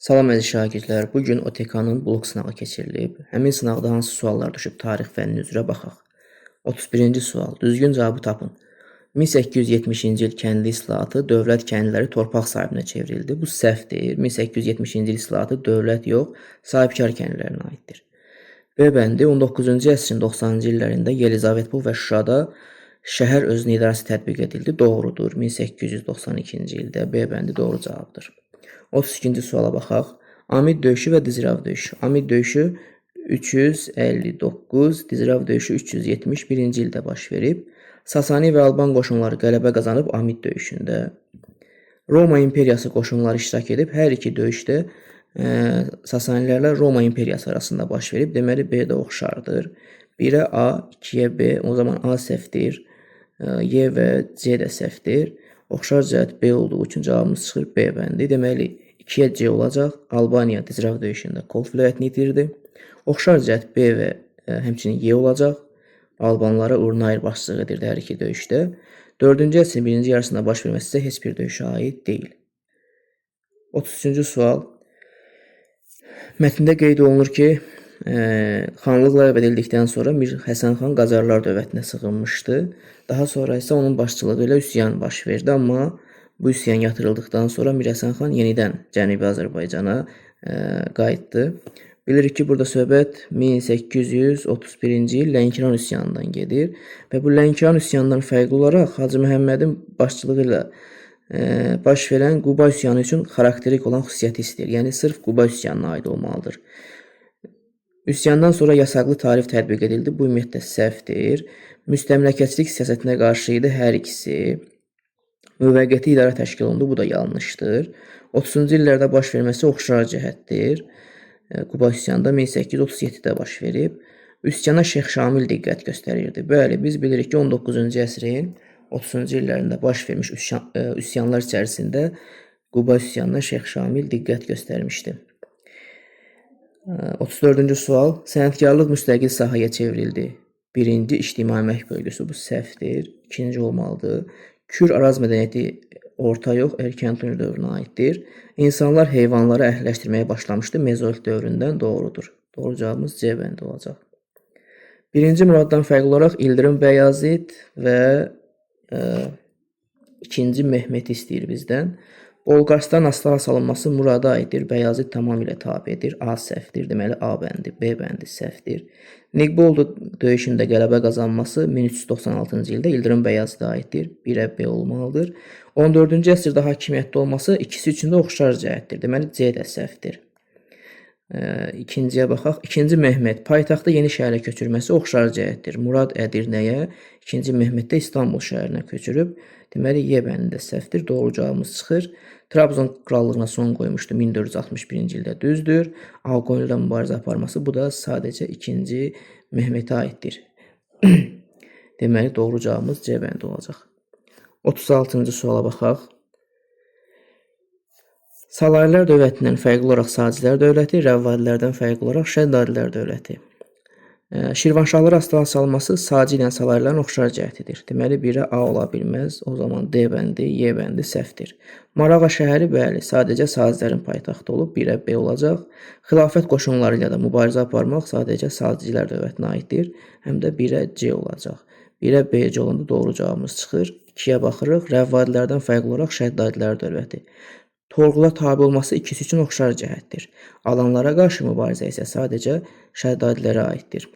Salam əziz şagirdlər, bugün OTK-nın blok sınağı keçirilib. Həmin sınaqda hansı suallar düşüb tarix fənni üzrə baxaq. 31-ci sual. Düzgün cavabı tapın. 1870-ci il kəndli islahatı dövlət kəndliləri torpaq sahibinə çevrildi. Bu səhvdir. 1870-ci il islahatı dövlət yox, sahibkar kəndlilərinə aiddir. B bəndi 19-cu əsrin 90-cı illərində Yelizavetpol və Şuşada şəhər özünə idarəsi tətbiq edildi. Doğrudur. 1892-ci ildə B bəndi doğru cavabdır. 32-ci suala baxaq. Amid döyüşü və Dizirav döyüşü. Amid döyüşü 359, Dizirav döyüşü 371-ci ildə baş verib. Sasani və Alban qoşunları qələbə qazanıb Amid döyüşündə. Roma imperiyası qoşunları iştirak edib. Hər iki döyüşdə Sasanilərlə Roma imperiyası arasında baş verib. Deməli B də oxşardır. 1-ə A, 2-yə B. O zaman A səhvdir. Y və C də səhvdir. Oxşar cəhət B olduğu üçün cavabımız çıxır B bəndi. Deməli 2-yə C olacaq. Albaniya Dizirav döyüşündə Kolf vilayətini itirdi. Oxşar cəhət B və həmçinin Y olacaq. Albanlara Urnayr başçılıq edirdi hər iki döyüşdə. 4-cü əsrin birinci yarısında baş verməsi isə heç bir döyüşə aid deyil. 33-cü sual. Mətndə qeyd olunur ki, xanlıq ləğv edildikdən sonra Mir Həsən xan Qacarlar dövlətinə sığınmışdı. Daha sonra isə onun başçılığı ilə üsyan baş verdi, amma bu üsyan yatırıldıqdan sonra Mir Həsən xan yenidən Cənubi Azərbaycana qayıtdı. Bilirik ki, burada söhbət 1831-ci il Lənkəran üsyanından gedir və bu Lənkəran üsyanından fərqli olaraq Hacı Məhəmmədin başçılığı ilə baş verən Quba üsyanı üçün xarakterik olan xüsusiyyəti istəyir. Yəni, sırf Quba üsyanına aid olmalıdır. Üsyandan sonra yasaqlı tarif tətbiq edildi. Bu ümumiyyətlə səhvdir. Müstəmləkəçilik siyasətinə qarşı idi hər ikisi. Müvəqqəti idarə təşkil olundu. Bu da yanlışdır. 30-cu illərdə baş verməsi oxşar cəhətdir. Quba üsyanında 1837-də baş verib. Üsyana Şeyx Şamil diqqət göstərirdi. Bəli, biz bilirik ki, 19-cu əsrin 30-cu illərində baş vermiş üsyanlar içərisində Quba üsyanına Şeyx Şamil diqqət göstərmişdi. 34-cü sual. Sənətkarlıq müstəqil sahəyə çevrildi. Birinci ictimai əmək bölgüsü. Bu səhvdir. İkinci olmalıdır. Kür Araz mədəniyyəti orta yox, erkən tunc dövrünə aiddir. İnsanlar heyvanları əhliləşdirməyə başlamışdı. Mezolit dövründən doğrudur. Doğru cavabımız C bəndi olacaq. Birinci Muraddan fərqli olaraq İldırım Bəyazid və ikinci Mehmeti istəyir bizdən. Bolqarstan aslağa salınması Murada aiddir. Bəyazid tamamilə tabidir. A səhvdir. Deməli A bəndi, B bəndi səhvdir. Niqboldu döyüşündə qələbə qazanması 1396-cı ildə İldırım Bəyazidə aiddir. 1-ə B olmalıdır. 14-cü əsrdə hakimiyyətdə olması ikisi üçün də oxşar cəhətdir. Deməli C də səhvdir. İkinciyə baxaq. İkinci Mehmet paytaxtda yeni şəhərə köçürməsi oxşar cəhətdir. Murad Ədirnəyə, ikinci Mehmet də İstanbul şəhərinə köçürüb. Deməli Y bəndi də səhvdir. Doğru cavabımız çıxır. Trabzon krallığına son qoymuşdu 1461-ci ildə, düzdür. Ağqoyunluda mübarizə aparması, bu da sadəcə ikinci Mehmetə aiddir. Deməli, doğru cavabımız C bəndi olacaq. 36-cı suala baxaq. Salarilər dövlətindən fərqli olaraq Sacilər dövləti, Rəvvadilərdən fərqli olaraq Şəddadilər dövləti. Şirvanşahlar aslağa salması Saci ilə Salarlərin oxşar cəhətidir. Deməli, 1-ə A ola bilməz. O zaman D bəndi, Y bəndi səhvdir. Marağa şəhəri bəli, sadəcə Sacilərin paytaxtı olub. 1-ə B olacaq. Xilafət qoşunları ilə də mübarizə aparmaq sadəcə Sacilər dövlətinə aiddir. Həm də 1-ə C olacaq. 1-ə B, C olanda doğru cavabımız çıxır. 2-yə baxırıq. Rəvvadilərdən fərqli olaraq Şəddadilər dövləti. Torğula tabi olması ikisi üçün oxşar cəhətdir. Alanlara qarşı mübarizə isə sadəcə Şəddadilərə aiddir.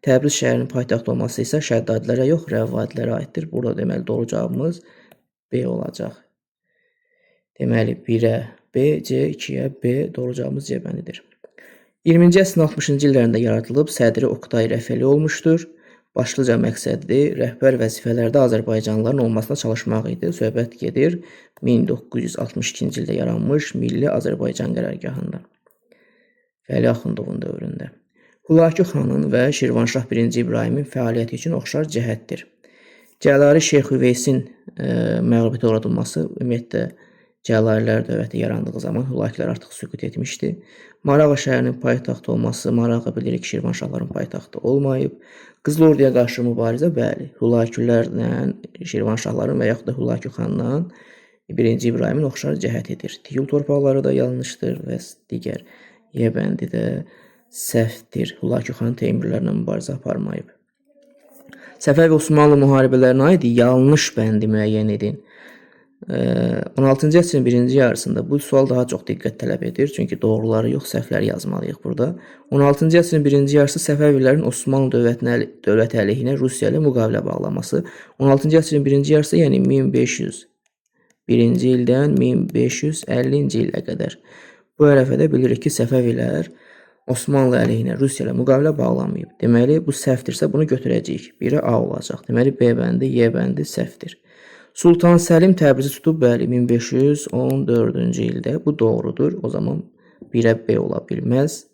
Təbriz şəhərinin paytaxtı olması isə Şəddadilərə yox, Rəvvadilərə aiddir. Burada deməli doğru cavabımız B olacaq. Deməli 1-ə B, C, 2-yə B, doğru cavabımız C bəndidir. 20-ci əsrin 60-cı illərində yaradılıb, sədri Oqtay Rəfəli olmuşdur. Başlıca məqsədi rəhbər vəzifələrdə Azərbaycanlıların olmasına çalışmaq idi. Söhbət gedir 1962-ci ildə yaranmış Milli Azərbaycan qərargahından. Vəli Axundovun dövründə. Hülakü xanın və Şirvanşah 1-ci İbrahimin fəaliyyəti üçün oxşar cəhətdir. Cəlali Şeyx Üveysin məğlubiyyətə uğradılması, ümumiyyətlə Cəlalilər dövləti yarandığı zaman Hülakülər artıq süqut etmişdi. Marağa şəhərinin paytaxtı olması, Marağa bilirik Şirvanşahların paytaxtı olmayıb. Qızıl Orduya qarşı mübarizə, bəli, Hülakülərlə Şirvanşahların və yaxud da Hülakü xanla 1-ci İbrahimin oxşar cəhətidir. Tigil torpaqları da yanlışdır və digər Y bəndi də səhvdir. Hülakü xan Teymurilərlə mübarizə aparmayıb. Səfəvi Osmanlı müharibələrinə aid yanlış bəndi müəyyən edin. 16-cı əsrin birinci yarısında bu sual daha çox diqqət tələb edir. Çünki doğruları yox, səhvləri yazmalıyıq burada. 16-cı əsrin birinci yarısı Səfəvilərin Osmanlı dövləti əleyhinə Rusiya ilə müqavilə bağlaması. 16-cı əsrin birinci yarısı, yəni 1501-ci ildən 1550-ci ilə qədər. Bu ərəfədə bilirik ki, Səfəvilər Osmanlı əleyhinə Rusiya ilə müqavilə bağlamayıb. Deməli, bu səhvdirsə bunu götürəcəyik. Biri A olacaq. Deməli, B bəndi, Y bəndi səhvdir. Sultan Səlim Təbrizi tutub, bəli, 1514-cü ildə. Bu doğrudur. O zaman 1-ə B ola bilməz.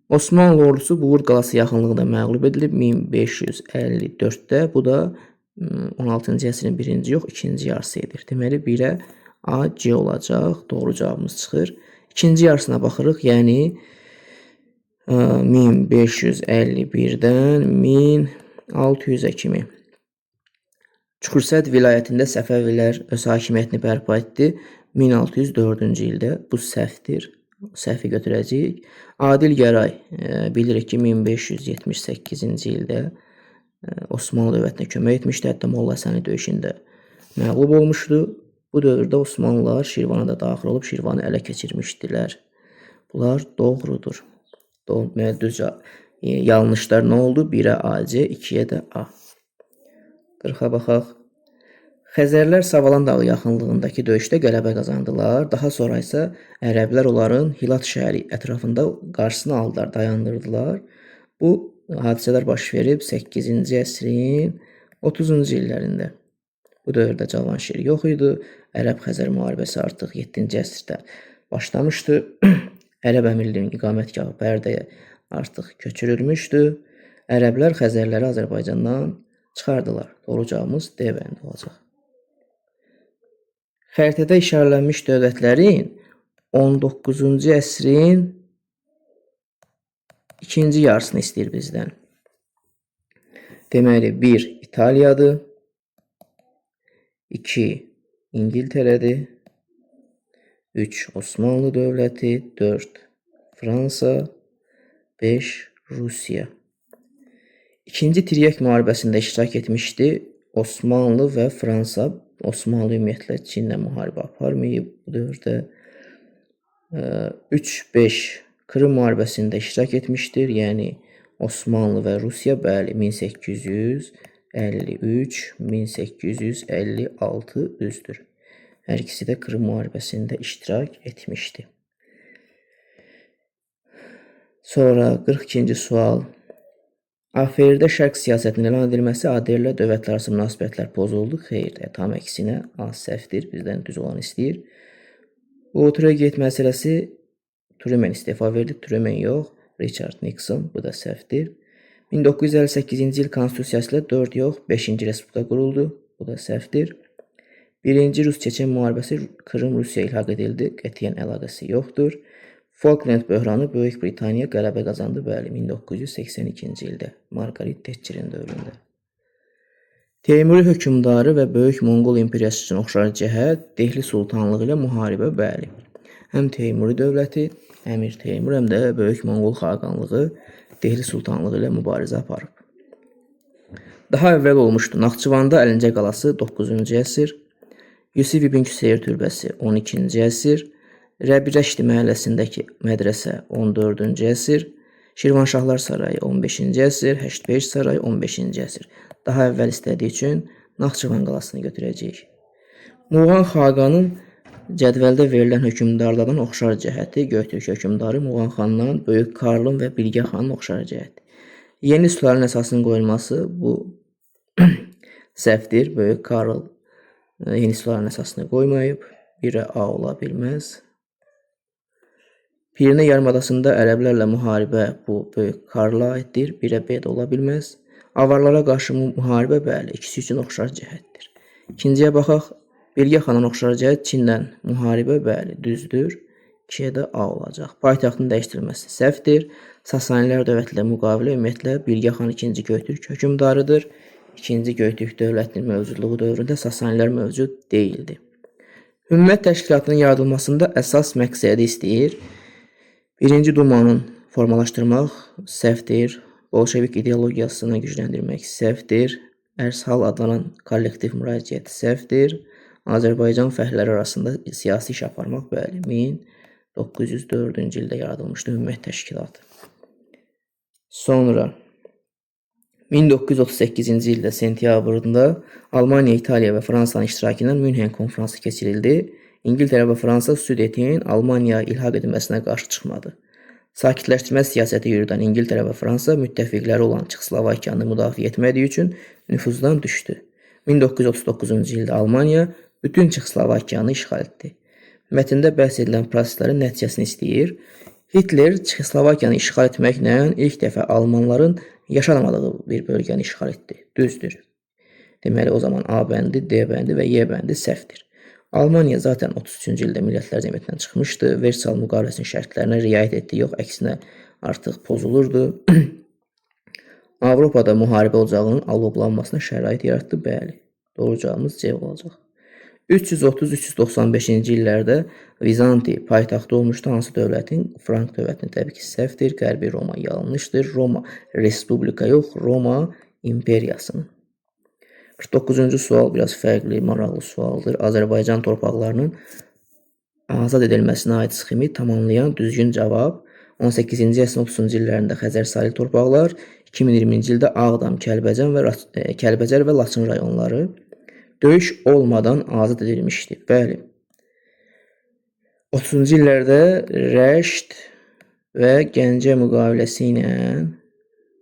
Osmanlı ordusu Buğur qalası yaxınlığında məğlub edilib 1554-də. Bu da 16-cı əsrin birinci yox, ikinci yarısı edir. Deməli, 1-ə A, C olacaq. Doğru cavabımız çıxır. İkinci yarısına baxırıq. Yəni 1551-dən 1600-ə kimi. Çukursəd vilayətində Səfəvilər öz hakimiyyətini bərpa etdi 1604-cü ildə. Bu səhvdir. Səhvi götürəcəyik. Adil Gəray bilirik ki, 1578-ci ildə Osmanlı dövlətinə kömək etmişdi. Hətta Molla Həsəni döyüşündə məğlub olmuşdu. Bu dövrdə Osmanlılar Şirvana da daxil olub Şirvanı ələ keçirmişdilər. Bunlar doğrudur. Yanlışlar nə oldu? 1-ə A, C, 2-yə də A. 40-a baxaq. Xəzərlər Savalan dağı yaxınlığındakı döyüşdə qələbə qazandılar. Daha sonra isə ərəblər onların Hilat şəhəri ətrafında qarşısını aldılar, dayandırdılar. Bu hadisələr baş verib 8-ci əsrin 30-cu illərində. Bu dövrdə Cavanşir yox idi. Ərəb-Xəzər müharibəsi artıq 7-ci əsrdə başlamışdı. Ərəb əmirliyinin iqamətgahı Bərdəyə artıq köçürülmüşdü. Ərəblər Xəzərləri Azərbaycandan çıxardılar. Doğru cavabımız D bəndi olacaq. Xəritədə işarələnmiş dövlətlərin 19-cu əsrin ikinci yarısını istəyir bizdən. Deməli, 1 İtaliyadır, 2 İngiltərədir, 3 Osmanlı dövləti, 4 Fransa, 5 Rusiya. İkinci Tiryək müharibəsində iştirak etmişdi Osmanlı və Fransa. Osmanlı ümumiyyətlə Çinlə müharibə aparmayıb bu dövrdə. 3-5 Krım müharibəsində iştirak etmişdir. Yəni Osmanlı və Rusiya, bəli, 1853-1856 düzdür. Hər ikisi də Krım müharibəsində iştirak etmişdi. Sonra 42-ci sual. AXR-də şərq siyasətinin elan edilməsi ADR-lə dövlətlər arası münasibətlər pozuldu. Xeyr, tam əksinə A səhvdir. Bizdən düz olan istəyir. Watergate məsələsi Truman istefa verdi. Truman yox, Richard Nixon. Bu da səhvdir. 1958-ci il konstitusiyası ilə 4 yox, 5-ci respublika quruldu. Bu da səhvdir. 1-ci Rus-Çeçen müharibəsi Krım Rusiyaya ilhaq edildi. Qətiyyən əlaqəsi yoxdur. Falkland böhranı Böyük Britaniya qələbə qazandı, bəli, 1982-ci ildə Margaret Thatcherin dövründə. Teymuri hökmdarı və Böyük Monqol imperiyası üçün oxşar cəhət Dehli sultanlığı ilə müharibə, bəli. Həm Teymuri dövləti, Əmir Teymur, həm də Böyük Monqol xaqanlığı Dehli sultanlığı ilə mübarizə aparıb. Daha əvvəl olmuşdu. Naxçıvanda Əlincə qalası 9-cu əsr, Yusif İbn Küseyir türbəsi 12-ci əsr, Rəbirəşdi məhəlləsindəki mədrəsə 14-cü əsr, Şirvanşahlar sarayı 15-ci əsr, Həştbeş sarayı 15-ci əsr. Daha əvvəl istədiyi üçün Naxçıvan qalasını götürəcəyik. Muğan xaqanın cədvəldə verilən hökmdarlardan oxşar cəhəti Göytürk hökmdarı Muğan xandan Böyük Karlın və Bilgə xanın oxşar cəhəti. Yeni suların əsasının qoyulması bu səhvdir. Böyük Karl yeni suların əsasını qoymayıb. 1-ə A ola bilməz. Pirinə yarımadasında ərəblərlə müharibə bu Böyük Karla aiddir. 1-ə B də ola bilməz. Avarlara qarşı müharibə, bəli, ikisi üçün oxşar cəhətdir. İkinciyə baxaq. Bilgə xanın oxşar cəhət Çinlə müharibə, bəli, düzdür. 2-yə də A olacaq. Paytaxtın dəyişdirilməsi səhvdir. Sasanilər dövləti ilə müqavilə ümumiyyətlə Bilgə xan 2-ci Göytürk hökmdarıdır. 2-ci Göytürk dövlətinin mövcudluğu dövründə Sasanilər mövcud deyildi. Hümmət təşkilatının yaradılmasında əsas məqsədi istəyir. Birinci Dumanın formalaşdırmaq səhvdir. Bolşevik ideologiyasını gücləndirmək səhvdir. Ərshal adlanan kollektiv müraciət səhvdir. Azərbaycan fəhlələri arasında siyasi iş aparmaq, bəli, 1904-cü ildə yaradılmışdı Hümmət təşkilatı. Sonra 1938-ci ildə sentyabrında Almaniya, İtaliya və Fransanın iştirakı ilə Münhen konfransı keçirildi. İngiltərə və Fransa Sudetin Almaniyaya ilhaq edilməsinə qarşı çıxmadı. Sakitləşdirmə siyasəti yürüdən İngiltərə və Fransa müttəfiqləri olan Çexoslovakiyanı müdafiə etmədiyi üçün nüfuzdan düşdü. 1939-cu ildə Almaniya bütün Çexoslovakiyanı işğal etdi. Mətndə bəhs edilən proseslərin nəticəsini istəyir. Hitler Çexoslovakiyanı işğal etməklə ilk dəfə almanların yaşanmadığı bir bölgəni işğal etdi. Düzdür. Deməli, o zaman A bəndi, D bəndi və Y bəndi səhvdir. Almaniya zaten 33-cü ildə Millətlər Cəmiyyətindən çıxmışdı. Versal müqaviləsinin şərtlərinə riayət etdi, yox, əksinə artıq pozulurdu. Avropada müharibə ocağının alovlanmasına şərait yaratdı, bəli. Doğru cavabımız C olacaq. 330-395-ci illərdə Vizanti paytaxtı olmuşdu. Hansı dövlətin? Frank dövlətinin təbii ki səhvdir. Qərbi Roma yanlışdır. Roma Respublika yox, Roma imperiyasının. 49-cu sual biraz fərqli, maraqlı sualdır. Azərbaycan torpaqlarının azad edilməsinə aid sxemi tamamlayan düzgün cavab 18-ci əsrin 30-cu illərində Xəzər sahil torpaqlar, 2020-ci ildə Ağdam, Kəlbəcər və Laçın rayonları döyüş olmadan azad edilmişdi. Bəli. 30-cu illərdə Rəşd və Gəncə müqaviləsi ilə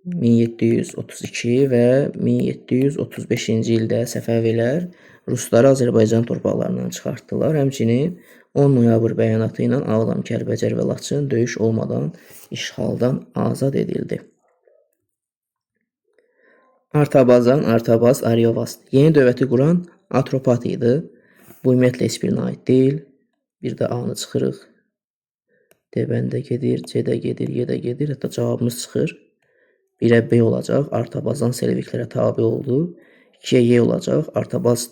1732 və 1735-ci ildə Səfəvilər Rusları Azərbaycan torpaqlarından çıxartdılar. Həmçinin 10 noyabr bəyanatı ilə Ağdam, Kəlbəcər və Laçın döyüş olmadan işğaldan azad edildi. Artabazan, Artabaz, Aryovast. Yeni dövləti quran Atropat idi. Bu ümumiyyətlə heç birinə aid deyil. Bir də A-nı çıxırıq. D bəndə gedir, C-də gedir, Y-də gedir. Hətta cavabımız çıxır. 1-ə B olacaq. Artabazdan Selevklərə tabi oldu. 2-yə Y olacaq. Artabaz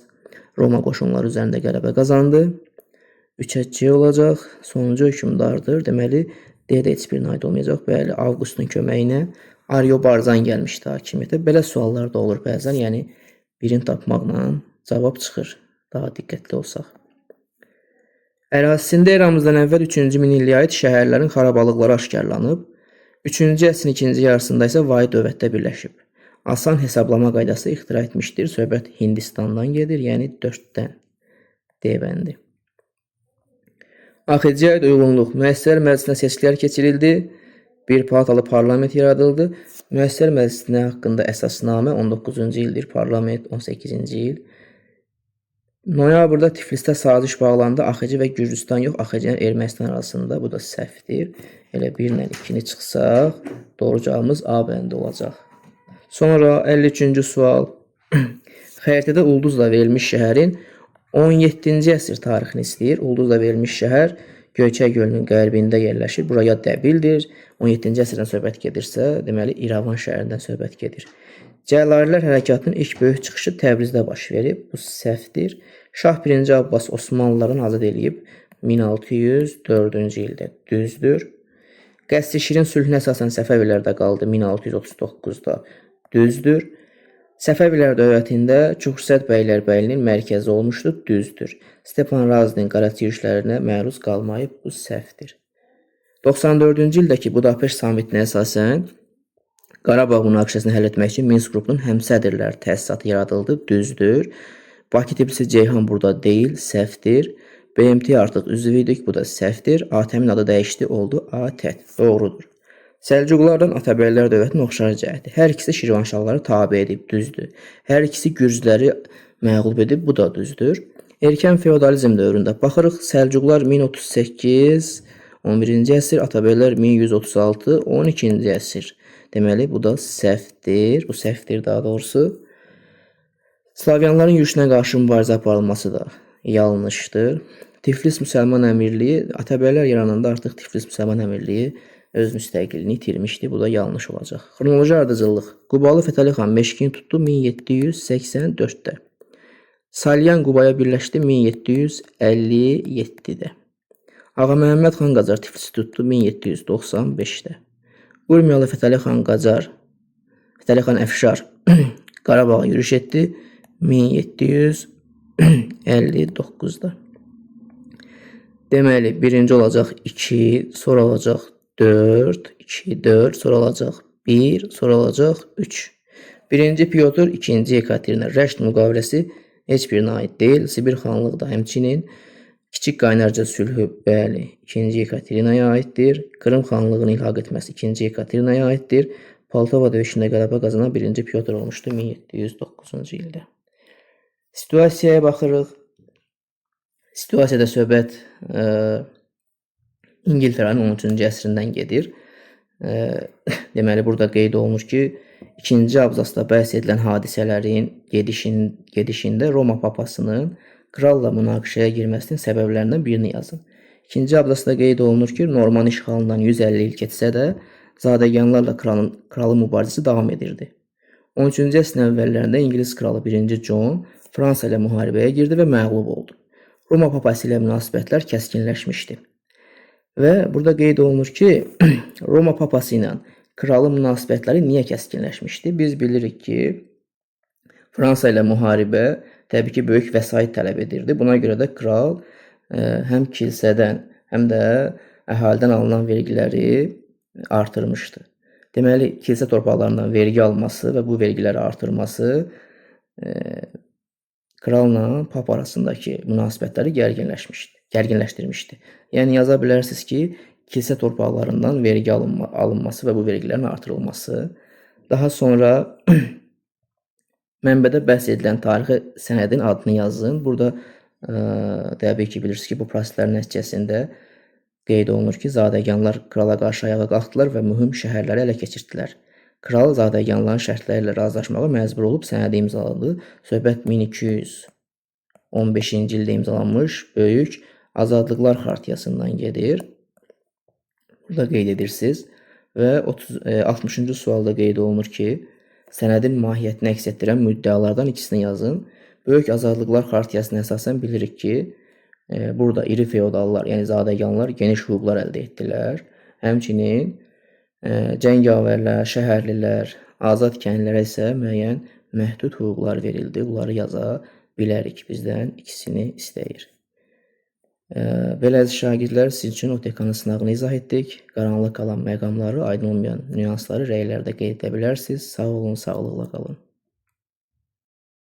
Roma qoşunları üzərində qələbə qazandı. 3-ə C olacaq. Sonuncu hökmdardır. Deməli, D-də heç birinə aid olmayacaq. Bəli, Avqustun köməyi ilə Ariobarzan gəlmişdi hakimiyyətə. Belə suallar da olur bəzən. Yəni, birini tapmaqla cavab çıxır. Daha diqqətli olsaq. Ərazisində eramızdan əvvəl 3-cü minilliyə aid şəhərlərin xarabalıqları aşkarlanıb. 3-cü əsrin ikinci yarısında isə vahid dövlətdə birləşib. Asan hesablama qaydası ixtira etmişdir. Söhbət Hindistandan gedir, yəni 4-dən D bəndi. AXC-yə aid uyğunluq. Müəssisələr Məclisinə seçkilər keçirildi. Bir palatalı parlament yaradıldı. Müəssisələr Məclisinə haqqında əsasnamə 19-cu ildir. Parlament 18-ci il. Noyabrda Tiflisdə saziş bağlandı. AXC və Gürcüstan yox, AXC ilə Ermənistan arasında. Bu da səhvdir. Elə 1 ilə 2-ni çıxsaq, doğru cavabımız A bəndi olacaq. Sonra 53-cü sual. Xəritədə ulduzla verilmiş şəhərin 17-ci əsr tarixini istəyir. Ulduzla verilmiş şəhər Göyçay gölünün qərbində yerləşir. Buraya Dəbildir. 17-ci əsrdən söhbət gedirsə, deməli İrəvan şəhərindən söhbət gedir. Cəlalilər hərəkatının ilk böyük çıxışı Təbrizdə baş verib. Bu səhvdir. Şah 1-ci Abbas Osmanlıların azad edilib 1604-cü ildə. Düzdür. Qəsr-i Şirin sülhünə əsasən Səfəvilərdə qaldı 1639-da. Düzdür. Səfəvilər dövlətində Çoxsəd bəylərbəyinin mərkəzi olmuşdu. Düzdür. Stepan Razinin qaraçı yürüşlərinə məruz qalmayıb. Bu səhvdir. 94-cü ildəki Budapeşt samitinə əsasən Qarabağ münaqişəsini həll etmək üçün Minsk qrupunun həmsədrlər təsisatı yaradıldı. Düzdür. Bakı Tbilisi Ceyhan burada deyil. Səhvdir. BMT artıq üzv idik. Bu da səhvdir. ATƏM-in adı dəyişdi. Oldu ATƏT. Doğrudur. Səlcuqlardan Atabəylər dövlətinin oxşar cəhəti. Hər ikisi Şirvanşahları tabe edib. Düzdür. Hər ikisi Gürcüləri məğlub edib. Bu da düzdür. Erkən feodalizm dövründə baxırıq. Səlcuqlar 1038, 11-ci əsr, Atabəylər 1136, 12-ci əsr. Deməli, bu da səhvdir. Bu səhvdir daha doğrusu. Slavyanların yürüşünə qarşı mübarizə aparılması da yanlışdır. Tiflis Müsəlman Əmirliyi, Atabəylər yarananda artıq Tiflis Müsəlman Əmirliyi öz müstəqilliyini itirmişdi. Bu da yanlış olacaq. Xronoloji ardıcıllıq. Qubalı Fətəli xan Meşkini tutdu 1784-də. Salyan Qubaya birləşdi 1757-də. Ağa Məhəmməd xan Qacar Tiflis tutdu 1795-də. Urmiyalı Fətəli xan Qacar, Fətəli xan Əfşar Qarabağa yürüş etdi 1759-da. Deməli, birinci olacaq 2, sonra olacaq 4, 2, 4, sonra olacaq 1, sonra olacaq 3. Birinci Pyotr, ikinci Yekaterina. Rəşd müqaviləsi heç birinə aid deyil. Sibir xanlığı da həmçinin. Kiçik Qaynarca sülhü, bəli, ikinci Yekaterinaya aiddir. Krım xanlığını ilhaq etməsi ikinci Yekaterinaya aiddir. Poltava döyüşündə qələbə qazanan birinci Pyotr olmuşdu 1709-cu ildə. Situasiyaya baxırıq. Situasiyada söhbət İngiltərənin 13-cü əsrindən gedir. Deməli, burada qeyd olunur ki, ikinci abzasda bəhs edilən hadisələrin gedişində Roma papasının kralla münaqişəyə girməsinin səbəblərindən birini yazın. İkinci abzasda qeyd olunur ki, Norman işğalından 150 il keçsə də, zadəganlarla kralın mübarizəsi davam edirdi. 13-cü əsrin əvvəllərində İngilis kralı 1-ci John Fransa ilə müharibəyə girdi və məğlub oldu. Roma papası ilə münasibətlər kəskinləşmişdi. Və burada qeyd olunur ki, Roma papası ilə kralın münasibətləri niyə kəskinləşmişdi? Biz bilirik ki, Fransa ilə müharibə təbii ki, böyük vəsait tələb edirdi. Buna görə də kral həm kilsədən, həm də əhalidən alınan vergiləri artırmışdı. Deməli, kilsə torpaqlarından vergi alması və bu vergiləri artırması kralla pap arasındakı münasibətləri gərginləşdirmişdi. Yəni, yaza bilərsiniz ki, kilsə torpaqlarından vergi alınması və bu vergilərin artırılması. Daha sonra mənbədə bəhs edilən tarixi sənədin adını yazın. Burada təbii ki, bilirsiniz ki, bu proseslərin nəticəsində qeyd olunur ki, zadəganlar krala qarşı ayağa qalxdılar və mühüm şəhərləri ələ keçirdilər. Kral zadəganların şərtləri ilə razılaşmağa məcbur olub sənədi imzaladı. Söhbət 1215-ci ildə imzalanmış Böyük Azadlıqlar Xartiyasından gedir. Burada qeyd edirsiniz və 60-cı sualda qeyd olunur ki, sənədin mahiyyətini əks etdirən müddəalardan ikisini yazın. Böyük Azadlıqlar Xartiyasına əsasən bilirik ki, burada iri feodallar, yəni zadəganlar geniş hüquqlar əldə etdilər. Həmçinin cəngavərlər, şəhərlilər, azad kəndlərə isə müəyyən məhdud hüquqlar verildi. Bunları yaza bilərik. Bizdən ikisini istəyir. Belə əziz şagirdlər, sizin üçün OTK-nın sınağını izah etdik. Qaranlıq qalan məqamları, aydın olmayan nüansları rəylərdə qeyd edə bilərsiniz. Sağ olun, sağlıqla qalın.